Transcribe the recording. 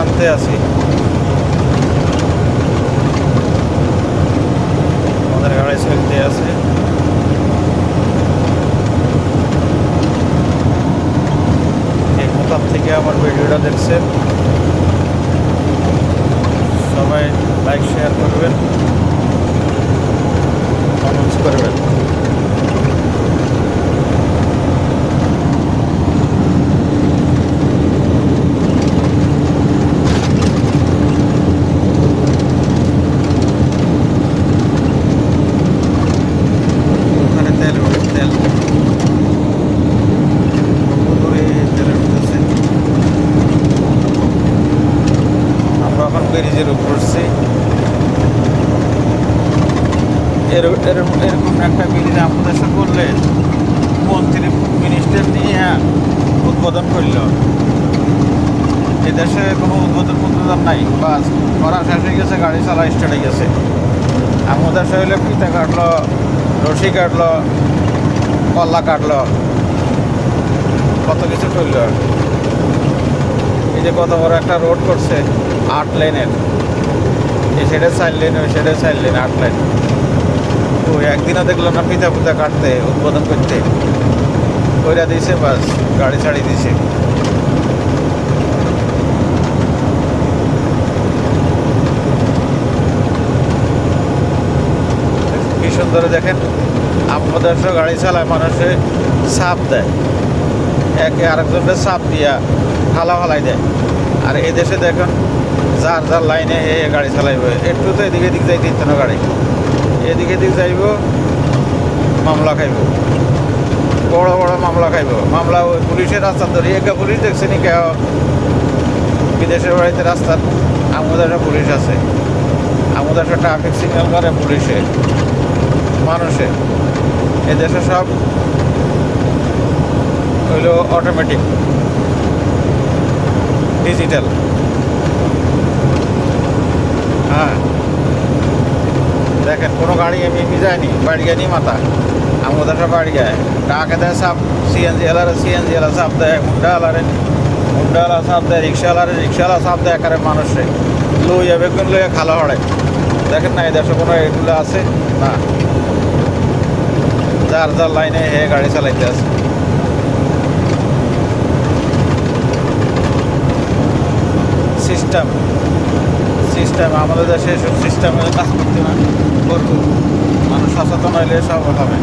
প্রান্তে আছি। আমাদের গাড়ি চলতে আছে। কোথা থেকে আমার ভিডিওটা দেখছেন সবাই লাইক শেয়ার করবেন, কমেন্টস করবেন। ওখানে তেল তেল আমরা এখন ব্রিজের উপর উঠছি। এরকম একটা ব্রিজ আমাদের সাথে করলে মন্ত্রী মিনিস্টার নিয়ে উদ্বোধন করল। এদেশে কোনো উদ্বোধন নাই, বাস করা শেষ হয়ে গেছে, গাড়ি চালা স্টার্ট হয়ে গেছে। আমাদের শরীরে ফিতা কাটলো, রশি কাটলো, কল্লা কাটলো, কত কিছু করল। এই যে কত বড় একটা রোড করছে 8 লেনের, এই সাইডে 4 লেন, ওই সাইডে 4 লেন, 8 লেন। তো একদিনও দেখলাম না ফিতা ফিতা কাটতে, উদ্বোধন করতে। কইরা দিয়েছে, বাস গাড়ি ছাড়িয়ে দিয়েছে। কি সুন্দর দেখেন, আমাদের গাড়ি চালায় মানুষে চাপ দেয়, একে আরেকজনের চাপ দিয়া ফালা ফালাই দেয়। আর এই দেশে দেখেন যার যার লাইনে এ গাড়ি চালাইব, একটু তো এদিকে দিক যাই দিত না, গাড়ি এদিকে দিক যাইব, মামলা খাইব, বড় বড় মামলা খাইব। মামলা ওই পুলিশের রাস্তা ধরে একা পুলিশ দেখছে নি কেউ বিদেশের বাড়িতে রাস্তার। আমাদের পুলিশ আছে, আমাদের ট্রাফিক সিগন্যাল করে পুলিশে, মানুষে। এদেশে সব হইল অটোমেটিক, ডিজিটাল। হ্যাঁ দেখেন কোনো গাড়ি এমনি যায়নি, বাড়ি গিয়ে মাথা। আমাদের সব বাড়ি যায়, ডাকে দেয় সাপ, সিএনজি এলারে সাপ দেয়, মুন্ডাওয়ালা সাপ দেয়, রিক্সাওয়ালা সাপ দেয়, একারে মানুষে লইয়া বেগুন লইয়া খালা হড়ে। দেখেন না এই দেশে কোনো এগুলো আছে না, যার যার লাইনে এ গাড়ি চালাইতে আছে। সিস্টেম আমাদের দেশে এসব সিস্টেমে কাজ করতে না, করবো। মানুষ সচেতন হইলে সব হবে।